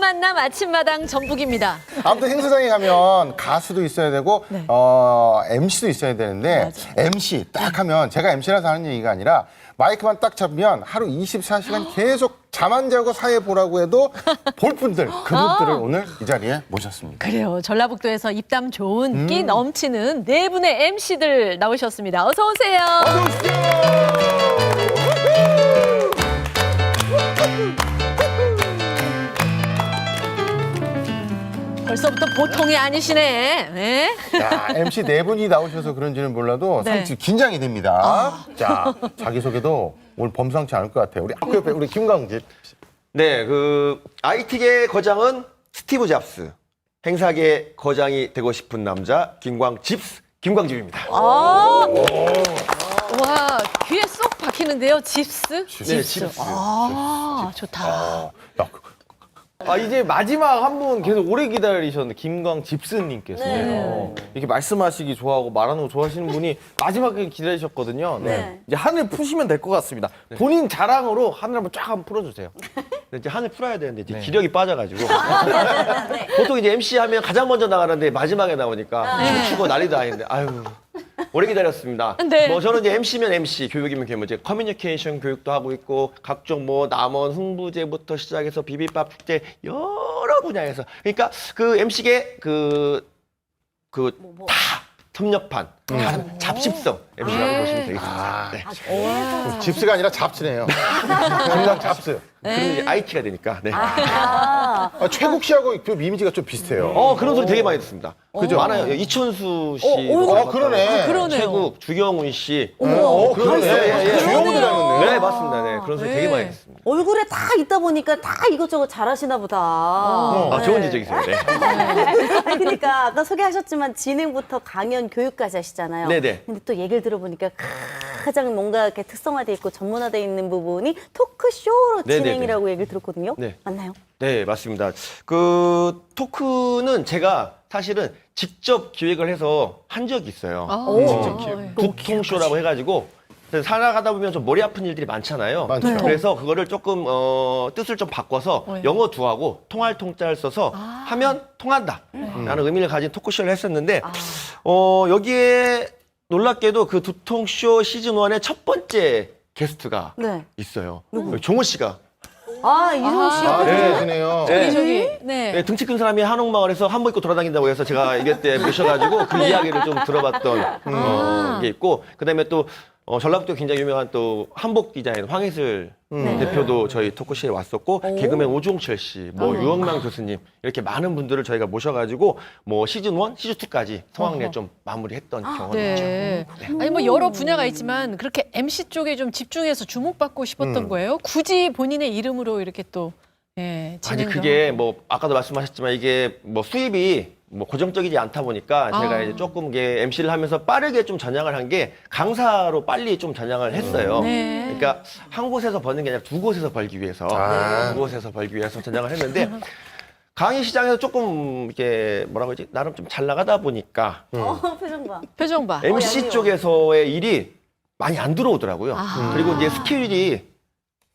만남 아침마당 전북입니다. 아무튼 행사장에 가면 가수도 있어야 되고 네. MC도 있어야 되는데 맞아. MC 딱 하면 제가 MC라서 하는 얘기가 아니라 마이크만 딱 잡으면 하루 24시간 계속 잠 안 자고 사회 보라고 해도 볼 분들 그분들을 오늘 이 자리에 모셨습니다. 그래요. 전라북도에서 입담 좋은 끼 넘치는 네 분의 MC들 나오셨습니다. 어서 오세요. 어서 오십시오. 벌써부터 보통이 아니시네. 네? 자, MC 네 분이 나오셔서 그런지는 몰라도 네. 상당히 긴장이 됩니다. 자, 자기소개도 오늘 범상치 않을 것 같아요. 우리 학교 옆에 우리 김광집. 네, 그 IT계 거장은 스티브 잡스, 행사계 거장이 되고 싶은 남자 김광집입니다. 와, 귀에 쏙 박히는데요. 집스? 네, 집스. 아, 좋다. 야, 이제 마지막 한 분 계속 오래 기다리셨는데 김광집스님께서요. 네. 이렇게 말씀하시기 좋아하고 말하는 거 좋아하시는 분이 마지막에 기다리셨거든요. 네. 이제 한을 푸시면 될 것 같습니다. 본인 자랑으로 한을 한번 쫙 한번 풀어주세요. 근데 이제 한을 풀어야 되는데 이제 네. 기력이 빠져가지고 보통 이제 MC 하면 가장 먼저 나가는데 마지막에 나오니까 춤추고 난리도 아닌데 아유 오래 기다렸습니다. 네. 뭐 저는 이제 MC면 MC, 교육이면 교육, 이제 커뮤니케이션 교육도 하고 있고 각종 뭐 남원 흥부제부터 시작해서 비빔밥 축제 여러 분야에서 그러니까 그 MC계 다 섭렵한 다 잡식성 MC라고 보시면 되겠습니다. 네. 집스가 아니라 잡스네요. 김광 잡스. 그리고 이제 IT가 되니까. 네. 최국 씨하고 그 이미지가 좀 비슷해요. 그런 소리 되게 많이 듣습니다. 그죠? 많아요. 이천수 씨. 그러네. 그러네요. 최국, 주경훈 씨. 그러네. 예. 주영훈도 닮았네. 네, 맞습니다. 네. 그런 소리 되게 많이 듣습니다. 얼굴에 다 있다 보니까 다 이것저것 잘하시나 보다. 아, 좋은 지적이세요. 네. 그러니까 아까 소개하셨지만 진행부터 강연, 교육까지 하시잖아요. 네네. 근데 또 얘기를 들어보니까 가장 뭔가 이렇게 특성화돼 있고 전문화돼 있는 부분이 토크쇼로 네네네. 진행이라고 얘기를 들었거든요. 네. 맞나요? 네, 맞습니다. 그 토크는 제가 사실은 직접 기획을 해서 한 적이 있어요. 두통쇼라고 해가지고 그래서 살아가다 보면 좀 머리 아픈 일들이 많잖아요. 많죠. 네. 그래서 그거를 조금 뜻을 좀 바꿔서 영어 두하고 통할 통자를 써서 하면 통한다 라는 의미를 가진 토크쇼를 했었는데 여기에 놀랍게도 그 두통쇼 시즌 1의 첫 번째 게스트가 네. 있어요. 종호 씨가. 이종 씨. 네, 그네요. 네, 등치 큰 사람이 한옥마을에서 한복 입고 돌아다닌다고 해서 제가 이게 때 모셔가지고 그 이야기를 좀 들어봤던 게 있고 그다음에 또 전라북도 굉장히 유명한 또 한복 디자인 황혜슬 대표도 저희 토크쇼에 왔었고 개그맨 오종철 씨, 뭐 유억만 교수님 이렇게 많은 분들을 저희가 모셔가지고 뭐 시즌 1, 시즌 2까지 성황리에 좀 마무리했던 경험이 있죠. 네. 아니 뭐 여러 분야가 있지만 그렇게 MC 쪽에 좀 집중해서 주목받고 싶었던 거예요. 굳이 본인의 이름으로 이렇게 또 아니 진행도 그게 하고. 뭐 아까도 말씀하셨지만 이게 뭐 수입이 뭐 고정적이지 않다 보니까 제가 이제 조금 이게 MC를 하면서 빠르게 좀 전향을 한 게 강사로 빨리 좀 전향을 했어요. 네. 그러니까 한 곳에서 버는 게 아니라 두 곳에서 벌기 위해서 두 곳에서 벌기 위해서 전향을 했는데 강의 시장에서 조금 이게 뭐라고 하지 나름 좀 잘 나가다 보니까 표정 봐. 표정 봐. MC 여기요. 쪽에서의 일이 많이 안 들어오더라고요. 그리고 이제 스케줄이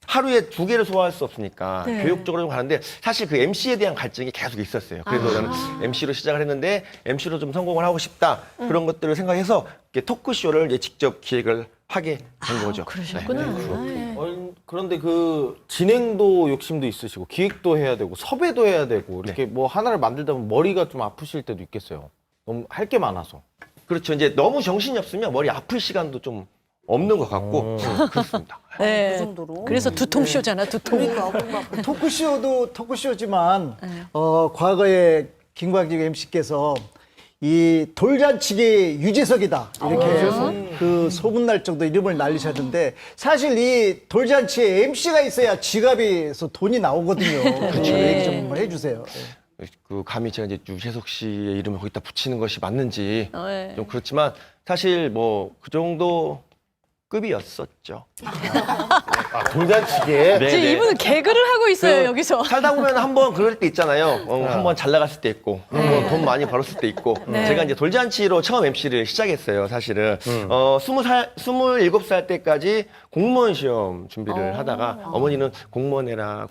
하루에 2개를 소화할 수 없으니까 네. 교육적으로 좀 가는데 사실 그 MC에 대한 갈증이 계속 있었어요. 그래서 저는 MC로 시작을 했는데 MC로 좀 성공을 하고 싶다. 그런 것들을 생각해서 이렇게 토크쇼를 이제 직접 기획을 하게 된 거죠. 그러셨구나. 네. 그런데 그 진행도 욕심도 있으시고 기획도 해야 되고 섭외도 해야 되고 이렇게 뭐 하나를 만들다 보면 머리가 좀 아프실 때도 있겠어요. 너무 할 게 많아서. 그렇죠. 이제 너무 정신이 없으면 머리 아플 시간도 좀 없는 것 같고 그렇습니다. 네. 그 정도로. 그래서 두통쇼잖아, 두통. 토크쇼도 토크쇼지만 과거에 김광직 MC께서 이 돌잔치계 유재석이다 이렇게 그 소문날 정도 이름을 날리셨는데 사실 이 돌잔치에 MC가 있어야 지갑에서 돈이 나오거든요. 그 얘기 좀 한번 해주세요. 그 감히 제가 이제 유재석 씨의 이름을 거기다 붙이는 것이 맞는지 네. 좀 그렇지만 사실 뭐 그 정도 급이었었죠. 아, 돌잔치게. 네, 지금 네. 이분은 개그를 하고 있어요 여기서. 살다 보면 한번 그럴 때 있잖아요. 한번 잘 나갔을 때 있고, 한번 돈 많이 벌었을 때 있고. 네. 제가 이제 돌잔치로 처음 MC를 시작했어요, 사실은. 27살 때까지 공무원 시험 준비를 하다가 어머니는 공무원 해라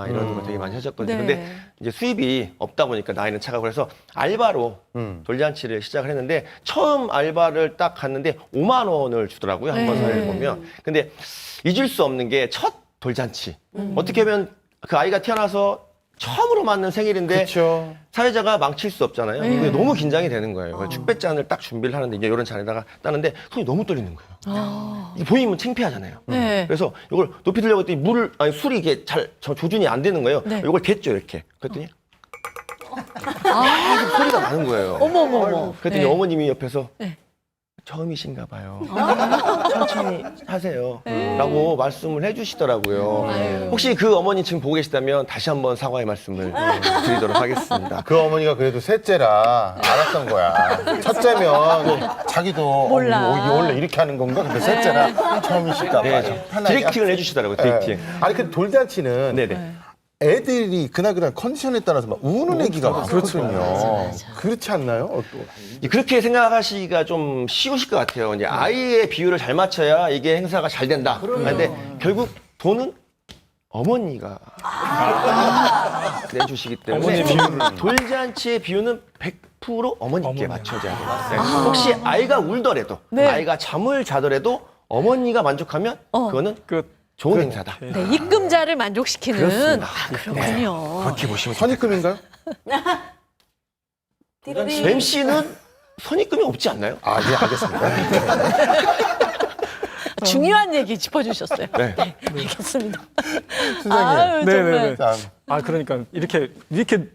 이러는 거 되게 많이 하셨거든요. 네. 근데 이제 수입이 없다 보니까 나이는 차가고 그래서 알바로 돌잔치를 시작을 했는데 처음 알바를 딱 갔는데 5만 원을 주더라고요. 한 번 사회를 보면. 근데 잊을 수 없는 게 첫 돌잔치. 어떻게 보면 그 아이가 태어나서 처음으로 맞는 생일인데 그렇죠. 사회자가 망칠 수 없잖아요. 근데 너무 긴장이 되는 거예요. 그래서 축배잔을 딱 준비를 하는데 이제 이런 잔에다가 따는데 손이 너무 떨리는 거예요. 이게 보이면 창피하잖아요. 네. 그래서 이걸 높이 들려고 했더니 술이 이게 잘 조준이 안 되는 거예요. 네. 이걸 댔죠, 이렇게. 그랬더니 계속 소리가 나는 거예요. 어머머머. 그랬더니 네. 어머님이 옆에서 네. 처음이신가 봐요. 천천히 하세요. 라고 말씀을 해주시더라고요. 혹시 그 어머니 지금 보고 계시다면 다시 한번 사과의 말씀을 드리도록 하겠습니다. 그 어머니가 그래도 셋째라 알았던 거야. 첫째면 자기도 몰라. 이게 원래 이렇게 하는 건가? 근데 셋째라 처음이실까 봐요. 편하게 디렉팅을 해주시더라고요, 디렉팅. 아니 그 돌잔치는 네네. 애들이 그날 컨디션에 따라서 막 우는 애기가 많거든요. 그렇지 않나요? 또. 그렇게 생각하시기가 좀 쉬우실 것 같아요. 이제 아이의 비율을 잘 맞춰야 이게 행사가 잘 된다. 근데 결국 돈은 어머니가 내주시기 때문에 돌잔치의 비율은 100% 어머니께 맞춰져야 돼요. 네. 혹시 아이가 울더라도 네. 아이가 잠을 자더라도 어머니가 만족하면 그거는 좋은 행사다. 네, 입금자를 만족시키는. 그렇습니다. 그렇군요. 그렇게 보시면 됩니다. 선입금인가요? MC는 선입금이 없지 않나요? 아, 예, 알겠습니다. 중요한 얘기 짚어주셨어요. 네. 알겠습니다. 선생님. 아유, 정말. 네네네. 자, 아 그러니까 이렇게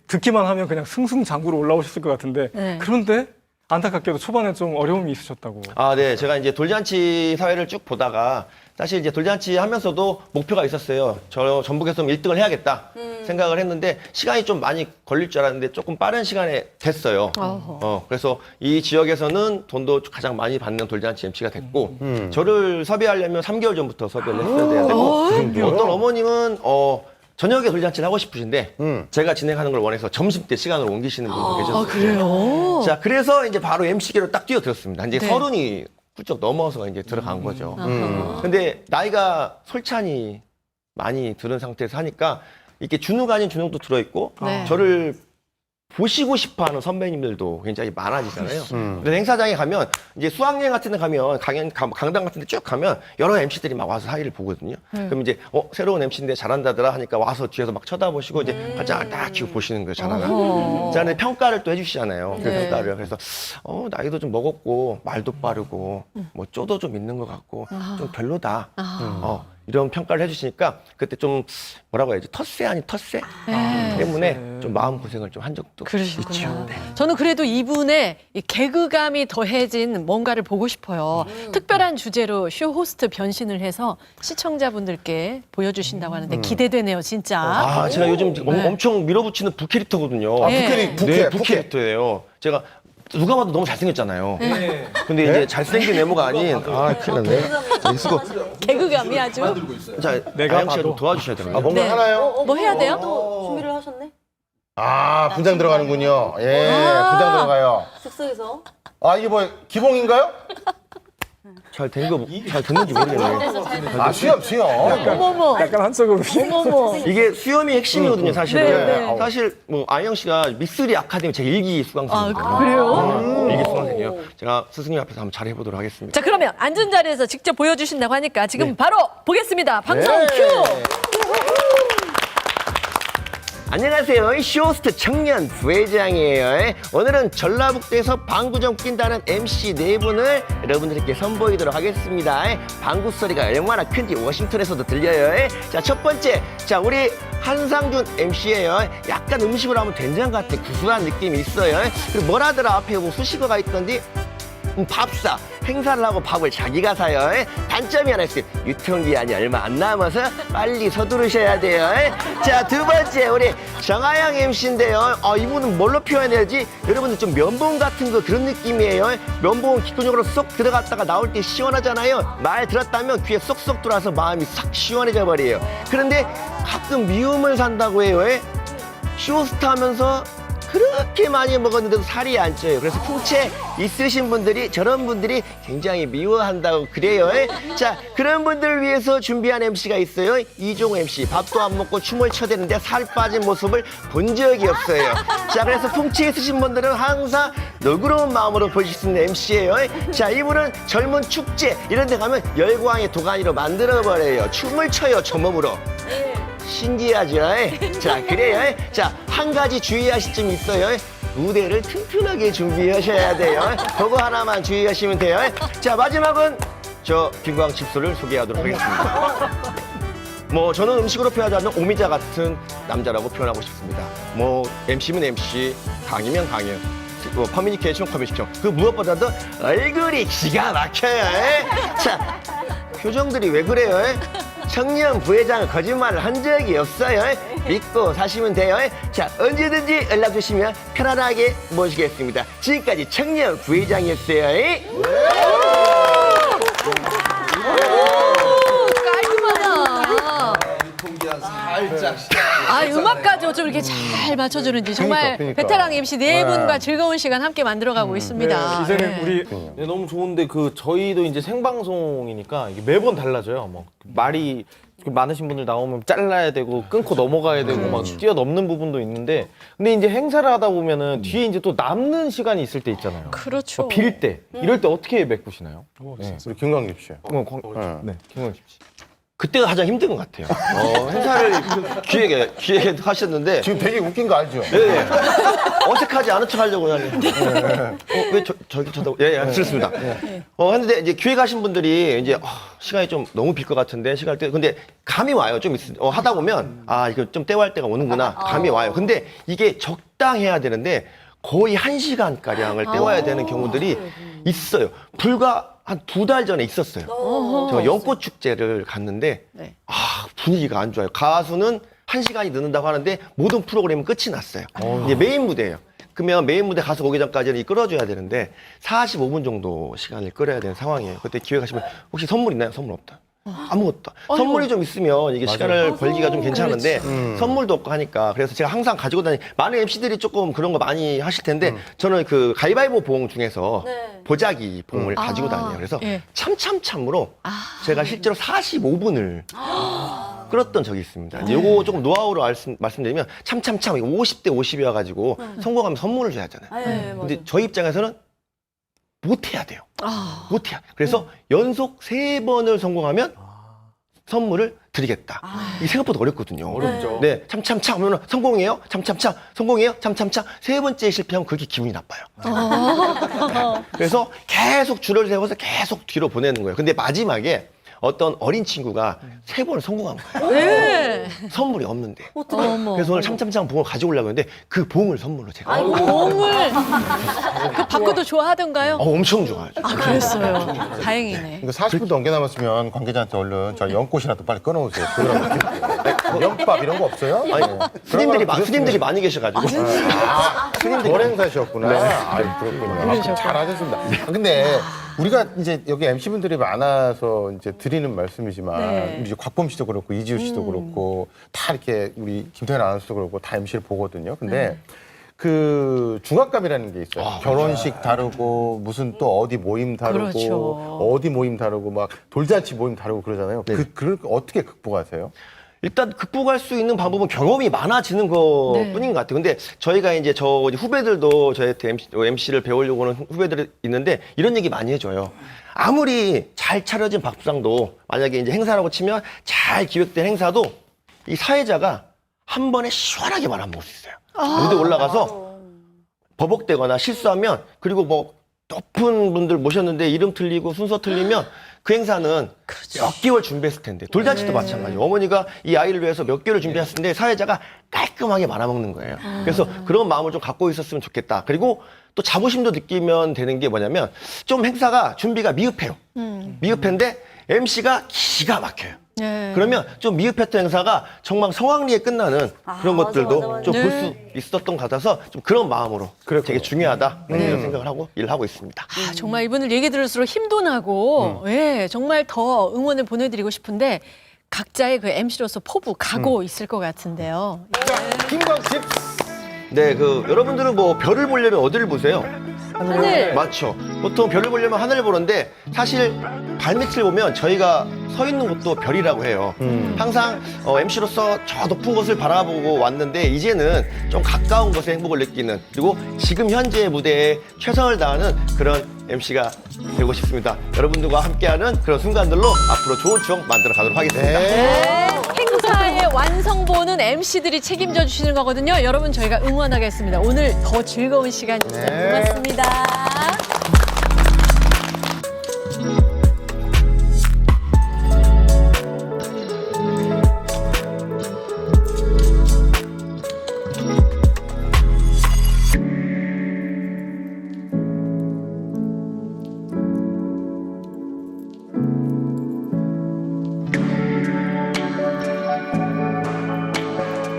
듣기만 하면 그냥 승승장구로 올라오셨을 것 같은데 네. 그런데 안타깝게도 초반에 좀 어려움이 있으셨다고. 아, 네. 제가 이제 돌잔치 사회를 쭉 보다가 사실 이제 돌잔치 하면서도 목표가 있었어요. 저 전북에서 1등을 해야겠다 생각을 했는데 시간이 좀 많이 걸릴 줄 알았는데 조금 빠른 시간에 됐어요. 그래서 이 지역에서는 돈도 가장 많이 받는 돌잔치 MC가 됐고 저를 섭외하려면 3개월 전부터 섭외를 했어야 되고 어떤 어머님은 저녁에 돌잔치를 하고 싶으신데 제가 진행하는 걸 원해서 점심때 시간을 옮기시는 분도 계셨어요. 그래요? 자, 그래서 이제 바로 MC계로 딱 뛰어들었습니다. 이제 네. 30이 훌쩍 넘어서 이제 들어간 거죠. 근데 나이가 솔찬히 많이 들은 상태에서 하니까 이렇게 준우가 아닌 준우도 들어있고 네. 저를 보시고 싶어 하는 선배님들도 굉장히 많아지잖아요. 그래서 행사장에 가면 이제 수학여행 같은 데 가면 강당 같은 데 쭉 가면 여러 MC들이 막 와서 사이를 보거든요. 그럼 이제 새로운 MC인데 잘한다더라 하니까 와서 뒤에서 막 쳐다보시고 이제 가장 딱 지고 보시는 거예요. 잘하나. 자, 근데 평가를 또 해주시잖아요. 그 네. 평가를. 그래서 나이도 좀 먹었고 말도 빠르고 뭐 쪼도 좀 있는 것 같고 좀 별로다. 이런 평가를 해주시니까 그때 좀 뭐라고 해야지 텃세 아닌 텃세 때문에 좀 마음고생을 좀 한 적도 그러시구나. 저는 그래도 이분의 이 개그감이 더해진 뭔가를 보고 싶어요. 특별한 주제로 쇼 호스트 변신을 해서 시청자분들께 보여주신다고 하는데 기대되네요, 진짜. 아, 제가 요즘 네. 엄청 밀어붙이는 부캐릭터거든요. 아, 네. 네, 부캐릭터예요. 제가 누가 봐도 너무 잘생겼잖아요. 근데 이제 잘생긴 외모가 아닌 큰일 났네. 수고. 개그감이 아주. 자, 내가 아영 씨가 좀 봐도. 도와주셔야 되나요? 뭔가 네. 하나요? 뭐 해야 돼요? 또 준비를 하셨네? 아, 분장 들어가는군요. 예, 분장 들어가요. 즉석에서. 아, 이게 뭐, 기봉인가요? 잘 됐는지 모르겠네요. 아, 수염. 어머머. 약간 한쪽으로. 어머머. 이게 수염이 핵심이거든요, 사실은. 네, 네. 사실 뭐 아영 씨가 미쓰리 아카데미 제 1기 수강생이거든요. 아, 그래요? 1기 수강생이에요. 제가 스승님 앞에서 한번 잘 해보도록 하겠습니다. 자, 그러면 앉은 자리에서 직접 보여주신다고 하니까 지금 바로 보겠습니다. 방송 네. 큐! 안녕하세요. 쇼호스트 청년 부회장이에요. 오늘은 전라북도에서 방구 좀 낀다는 MC 네 분을 여러분들께 선보이도록 하겠습니다. 방구 소리가 얼마나 큰지 워싱턴에서도 들려요. 자, 첫 번째. 자, 우리 한상준 MC예요. 약간 음식으로 하면 된장 같은 구수한 느낌이 있어요. 그리고 뭐라더라 앞에 수식어가 있던데 밥사 행사를 하고 밥을 자기가 사요. 단점이 하나 있어요. 유통기한이 얼마 안 남아서 빨리 서두르셔야 돼요. 자, 두 번째 우리 정하영 MC인데요. 이분은 뭘로 표현해야 되지? 여러분들 좀 면봉 같은 거 그런 느낌이에요. 면봉은 귓구녕으로 쏙 들어갔다가 나올 때 시원하잖아요. 말 들었다면 귀에 쏙쏙 들어와서 마음이 싹 시원해져 버려요. 그런데 가끔 미움을 산다고 해요. 쇼호스트 하면서 그렇게 많이 먹었는데도 살이 안 쪄요. 그래서 풍채 있으신 분들이, 저런 분들이 굉장히 미워한다고 그래요. 자, 그런 분들을 위해서 준비한 MC가 있어요. 이종 MC. 밥도 안 먹고 춤을 춰대는데 살 빠진 모습을 본 적이 없어요. 자, 그래서 풍채 있으신 분들은 항상 너그러운 마음으로 보실 수 있는 MC예요. 자, 이분은 젊은 축제 이런 데 가면 열광의 도가니로 만들어버려요. 춤을 춰요, 저 몸으로. 신기하죠? 자, 그래요. 자, 한 가지 주의하실 점이 있어요. 무대를 튼튼하게 준비하셔야 돼요. 그거 하나만 주의하시면 돼요. 자, 마지막은 저 김광집소를 소개하도록 하겠습니다. 저는 음식으로 표현하지 않는 오미자 같은 남자라고 표현하고 싶습니다. MC면 MC, 강이면 강이요. 커뮤니케이션. 그 무엇보다도 얼굴이 기가 막혀요. 자, 표정들이 왜 그래요? 청년 부회장은 거짓말을 한 적이 없어요. 믿고 사시면 돼요. 자, 언제든지 연락 주시면 편안하게 모시겠습니다. 지금까지 청년 부회장이었어요. 깔끔하다. 음악까지 좀 이렇게 잘 맞춰주는지 정말 그러니까. 베테랑 MC 네 네. 분과 즐거운 시간 함께 만들어가고 있습니다. 이제는 네. 우리 네, 너무 좋은데 저희도 이제 생방송이니까 이게 매번 달라져요. 말이 많으신 분들 나오면 잘라야 되고 끊고 넘어가야 되고 막 뛰어넘는 부분도 있는데 근데 이제 행사를 하다 보면은 뒤에 이제 또 남는 시간이 있을 때 있잖아요. 그렇죠. 빌 때 이럴 때 어떻게 메꾸시나요? 네. 우리 김광립 씨. 네, 김광식 씨. 그때가 가장 힘든 것 같아요. 행사를 기획에 하셨는데 지금 되게 웃긴 거 알죠? 네. 어색하지 않은 척 하려고 하는데. 왜 저기 쳐다보? 그렇습니다. 했는데 이제 기획하신 분들이 이제 시간이 좀 너무 빌 것 같은데 근데 감이 와요. 좀 하다 보면 이거 좀 때워할 때가 오는구나. 감이 와요. 근데 이게 적당해야 되는데 거의 1시간가량을 때워야 되는 경우들이 있어요. 불과 한 2달 전에 있었어요. 제가 연꽃 축제를 갔는데 네. 분위기가 안 좋아요. 가수는 1시간이 늦는다고 하는데 모든 프로그램은 끝이 났어요. 이제 메인 무대예요. 그러면 메인 무대 가수 오기 전까지는 이끌어줘야 되는데 45분 정도 시간을 끌어야 되는 상황이에요. 그때 기획하시면 혹시 선물 있나요? 선물 없다. 아무것도. 선물이 좀 있으면 이게 시간을 벌기가 좀 괜찮은데 선물도 없고 하니까 그래서 제가 항상 가지고 많은 MC들이 조금 그런 거 많이 하실 텐데 저는 그 가위바위보 봉 중에서 보자기 봉을 가지고 다녀요. 그래서 예. 참으로 제가 실제로 45분을 끌었던 적이 있습니다. 이제 요거 조금 노하우로 말씀드리면 이거 50대 50이어가지고 성공하면 선물을 줘야 하잖아요. 근데 저희 입장에서는 못해야 돼요. 못해야. 그래서 연속 3번을 성공하면 선물을 드리겠다. 이게 생각보다 어렵거든요. 어렵죠. 네, 하면 성공이에요? 성공이에요? 3번째 실패하면 그렇게 기분이 나빠요. 그래서 계속 줄을 세워서 계속 뒤로 보내는 거예요. 근데 마지막에 어떤 어린 친구가 3번을 성공한 거예요. 네. 선물이 없는데. 어머. 그래서 오늘 봉을 가져오려고 했는데 그 봉을 선물로 제가. 봉을 그 받고도 좋아하던가요? 엄청 좋아하죠. 그랬어요. 다행이네. 이거 40분 넘게 남았으면 관계자한테 얼른 저 연꽃이라도 빨리 끊어오세요. 연밥 이런 거 없어요? 스님들이 많이 계셔가지고. 그런 행사셨구나. 그렇군요. 잘하셨습니다. 근데 우리가 이제 여기 MC분들이 많아서 이제 드리는 말씀이지만 네. 우리 이제 곽범 씨도 그렇고 이지우 씨도 그렇고 다 이렇게 우리 김태현 아나운서도 그렇고 다 MC를 보거든요. 근데 그 중압감이라는 게 있어요. 결혼식 다르고 무슨 또 어디 모임 다르고 그렇죠. 어디 모임 다르고 막 돌잔치 모임 다르고 그러잖아요. 그걸 어떻게 극복하세요? 일단 극복할 수 있는 방법은 경험이 많아지는 것뿐인 것 같아요. 근데 저희가 이제 후배들도 저희한테 MC를 배우려고 하는 후배들이 있는데 이런 얘기 많이 해줘요. 아무리 잘 차려진 밥상도 만약에 이제 행사라고 치면 잘 기획된 행사도 이 사회자가 한 번에 시원하게 말 안 먹을 수 있어요. 무대 올라가서 버벅대거나 실수하면 그리고 높은 분들 모셨는데 이름 틀리고 순서 틀리면 그 행사는 몇 개월 준비했을 텐데 돌잔치도 마찬가지예요. 어머니가 이 아이를 위해서 몇 개월을 준비했을 텐데 사회자가 깔끔하게 말아먹는 거예요. 그래서 그런 마음을 좀 갖고 있었으면 좋겠다. 그리고 또 자부심도 느끼면 되는 게 뭐냐면 좀 행사가 준비가 미흡해요. 미흡한데 MC가 기가 막혀요. 네. 그러면 좀 미흡했던 행사가 정말 성황리에 끝나는 그런 맞아, 것들도 맞아, 맞아. 좀 볼 네. 수 있었던 것 같아서 좀 그런 마음으로 되게 중요하다 이런 생각을 하고 일을 하고 있습니다. 아, 정말 이분을 얘기 들을수록 힘도 나고, 예, 정말 더 응원을 보내드리고 싶은데 각자의 그 MC로서 포부, 각오 있을 것 같은데요. 김광집 네, 그 여러분들은 뭐 별을 보려면 어디를 보세요? 하늘. 맞죠. 보통 별을 보려면 하늘을 보는데 사실 발밑을 보면 저희가 서 있는 곳도 별이라고 해요. 항상 MC로서 저 높은 곳을 바라보고 왔는데 이제는 좀 가까운 곳에 행복을 느끼는 그리고 지금 현재의 무대에 최선을 다하는 그런 MC가 되고 싶습니다. 여러분들과 함께하는 그런 순간들로 앞으로 좋은 추억 만들어 가도록 하겠습니다. 네. 행사의 완성본은 MC들이 책임져 주시는 거거든요. 여러분 저희가 응원하겠습니다. 오늘 더 즐거운 시간이었어요. 네. 고맙습니다.